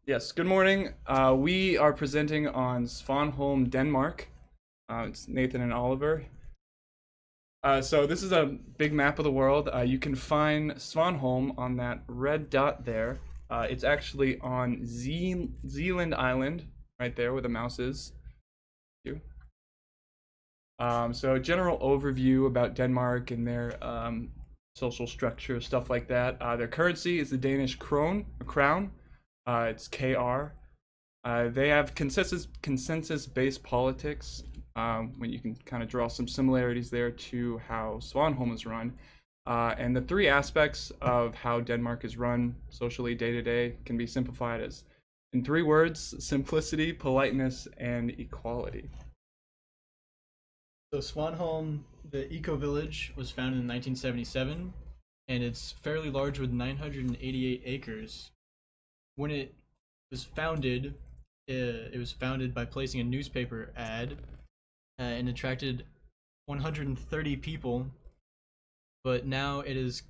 Yes, good morning. We are presenting on Svanholm, Denmark. It's Nathan and Oliver. So this is a big map of the world. You can find Svanholm on that red dot there. It's actually on Zealand Island, right there where the mouse is. So a general overview about Denmark and their social structure, stuff like that. Their currency is the Danish crown. It's KR. They have consensus-based politics, when you can kind of draw some similarities there to how Svanholm is run. And the three aspects of how Denmark is run socially day to day can be simplified as, in three words, simplicity, politeness, and equality. So Svanholm, the Ecovillage, was founded in 1977, and it's fairly large with 988 acres. When it was founded by placing a newspaper ad and attracted 130 people, but now it is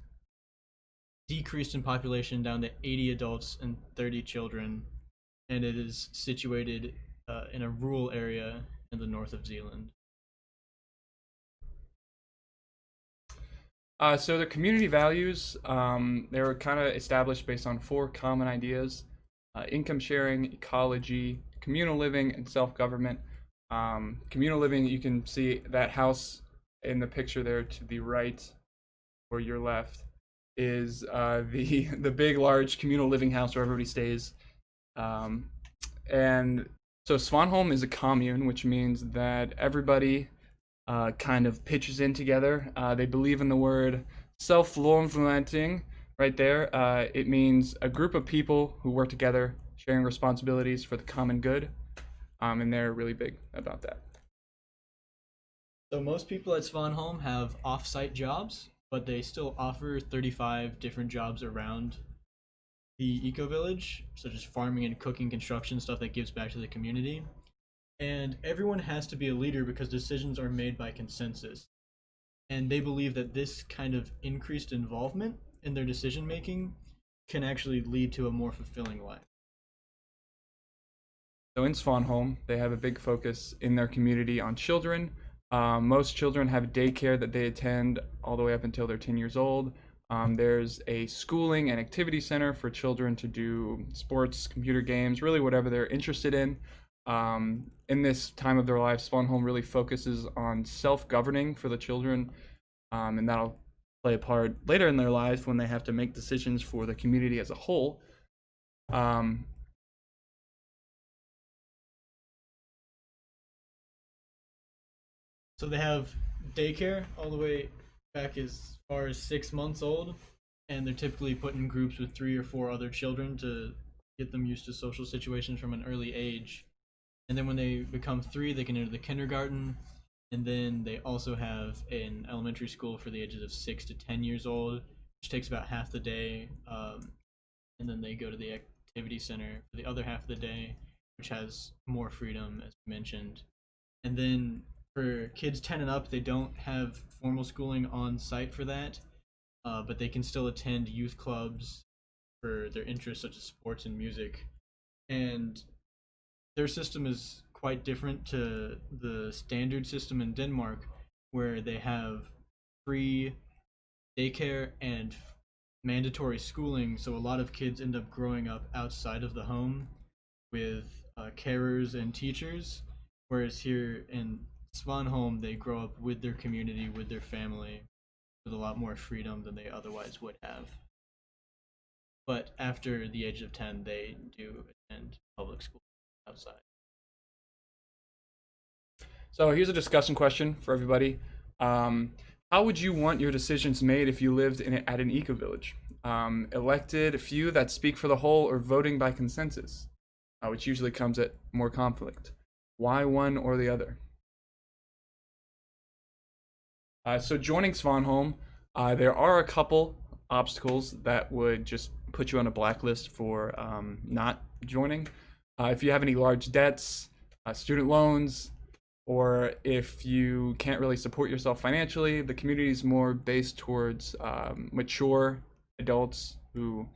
decreased in population down to 80 adults and 30 children, and it is situated in a rural area in the north of Zealand. So the community values, they were kind of established based on four common ideas: income sharing, ecology, communal living, and self-government. Communal living, you can see that house in the picture there to the right or your left is the big, large communal living house where everybody stays. And so Svanholm is a commune, which means that everybody kind of pitches in together. They believe in the word self-lormfluenting right there. It means a group of people who work together, sharing responsibilities for the common good. And they're really big about that. So most people at Svanholm have off-site jobs, but they still offer 35 different jobs around the eco-village, such as farming and cooking, construction, stuff that gives back to the community. And everyone has to be a leader because decisions are made by consensus. And they believe that this kind of increased involvement in their decision making can actually lead to a more fulfilling life. So in Svanholm, they have a big focus in their community on children. Most children have daycare that they attend all the way up until they're 10 years old. There's a schooling and activity center for children to do sports, computer games, really whatever they're interested in. In this time of their lives, Svanholm really focuses on self-governing for the children, and that'll play a part later in their lives when they have to make decisions for the community as a whole. So they have daycare all the way back as far as 6 months old, and they're typically put in groups with 3 or 4 other children to get them used to social situations from an early age. And then when they become 3, they can enter the kindergarten, and then they also have an elementary school for the ages of 6 to 10 years old, which takes about half the day. And then they go to the activity center for the other half of the day, which has more freedom, as mentioned. And then for kids 10 and up, they don't have formal schooling on site for that, but they can still attend youth clubs for their interests such as sports and music. And their system is quite different to the standard system in Denmark, where they have free daycare and mandatory schooling. So a lot of kids end up growing up outside of the home with carers and teachers, whereas here in Svanholm, they grow up with their community, with their family, with a lot more freedom than they otherwise would have. But after the age of 10, they do attend public school outside. So here's a discussion question for everybody. How would you want your decisions made if you lived at an eco-village? Elected few that speak for the whole, or voting by consensus, which usually comes at more conflict. Why one or the other? So joining Svanholm, there are a couple obstacles that would just put you on a blacklist for not joining. If you have any large debts, student loans, or if you can't really support yourself financially, the community is more based towards mature adults who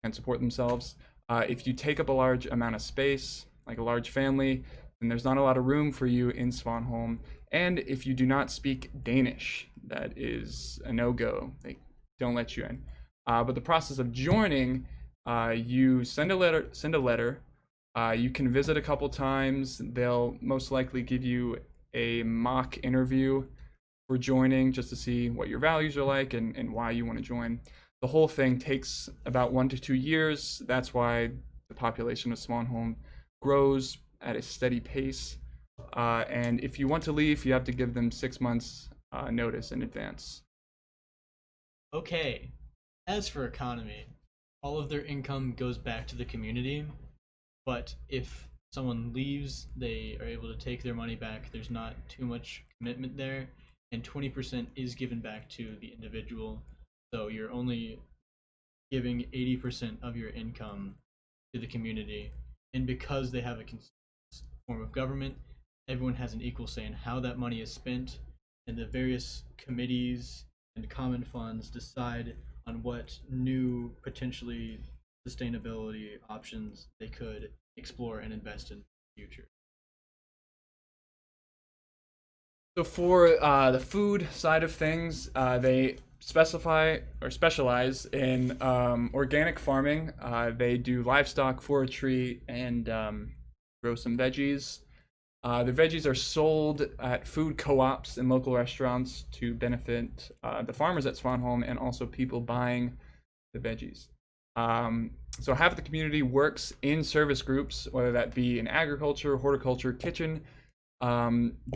can support themselves. If you take up a large amount of space, like a large family, then there's not a lot of room for you in Svanholm. And if you do not speak Danish, that is a no-go. They don't let you in. But the process of joining, you send a letter. You can visit a couple times. They'll most likely give you a mock interview for joining, just to see what your values are like and why you want to join. The whole thing takes about 1 to 2 years. That's why the population of Svanholm grows at a steady pace. And if you want to leave, you have to give them 6 months notice in advance. Okay, as for economy, all of their income goes back to the community, but if someone leaves, they are able to take their money back. There's not too much commitment there, and 20% is given back to the individual. So you're only giving 80% of your income to the community. And because they have a form of government, everyone has an equal say in how that money is spent, and the various committees and common funds decide on what new potentially sustainability options they could explore and invest in the future. So for the food side of things, they specify or specialize in organic farming. They do livestock, forestry, and grow some veggies. The veggies are sold at food co-ops and local restaurants to benefit the farmers at Svanholm and also people buying the veggies. So half of the community works in service groups, whether that be in agriculture, horticulture, kitchen,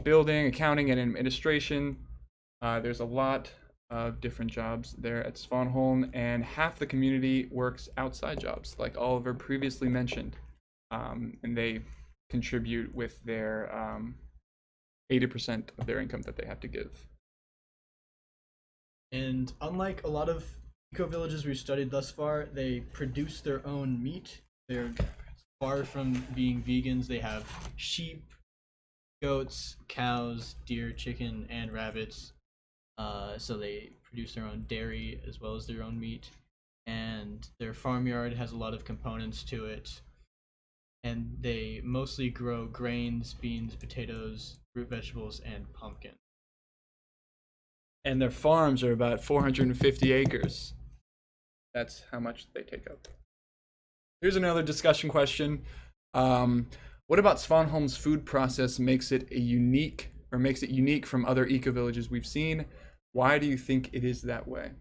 building, accounting, and administration. There's a lot of different jobs there at Svanholm, and half the community works outside jobs, like Oliver previously mentioned, and they contribute with their 80% of their income that they have to give. And unlike a lot of eco-villages we've studied thus far, they produce their own meat. They're far from being vegans. They have sheep, goats, cows, deer, chicken, and rabbits. So they produce their own dairy as well as their own meat. And their farmyard has a lot of components to it. And they mostly grow grains, beans, potatoes, root vegetables, and pumpkin. And their farms are about 450 acres. That's how much they take up. Here's another discussion question. What about Svanholm's food process makes it unique from other eco-villages we've seen? Why do you think it is that way?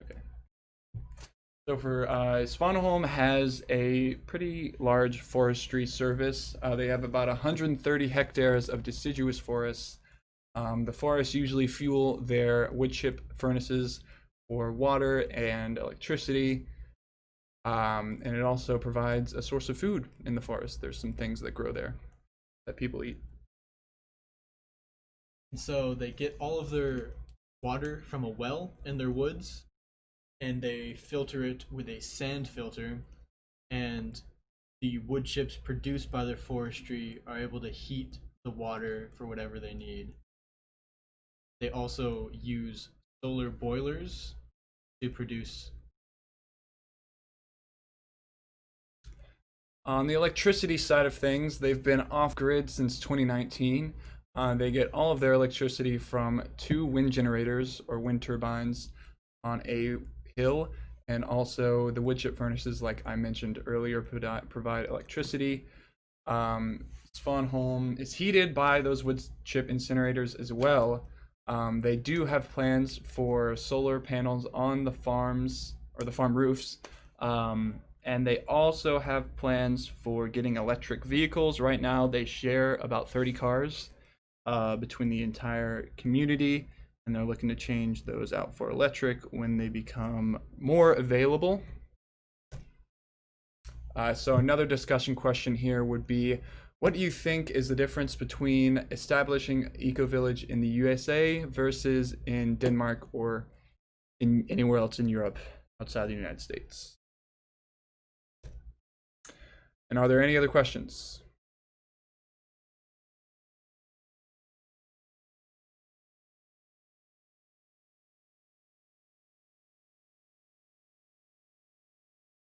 Okay. So for Svanholm has a pretty large forestry service. They have about 130 hectares of deciduous forests. The forests usually fuel their wood chip furnaces for water and electricity. And it also provides a source of food in the forest. There's some things that grow there that people eat. And so they get all of their water from a well in their woods, and they filter it with a sand filter, and the wood chips produced by their forestry are able to heat the water for whatever they need. They also use solar boilers to produce. On the electricity side of things, they've been off-grid since 2019. They get all of their electricity from 2 wind generators or wind turbines on a hill, and also the wood chip furnaces, like I mentioned earlier, provide electricity. Svanholm is heated by those wood chip incinerators as well. They do have plans for solar panels on the farms or the farm roofs. And they also have plans for getting electric vehicles. Right now, they share about 30 cars between the entire community, and they're looking to change those out for electric when they become more available. So another discussion question here would be, what do you think is the difference between establishing Ecovillage in the USA versus in Denmark or in anywhere else in Europe outside the United States? And are there any other questions?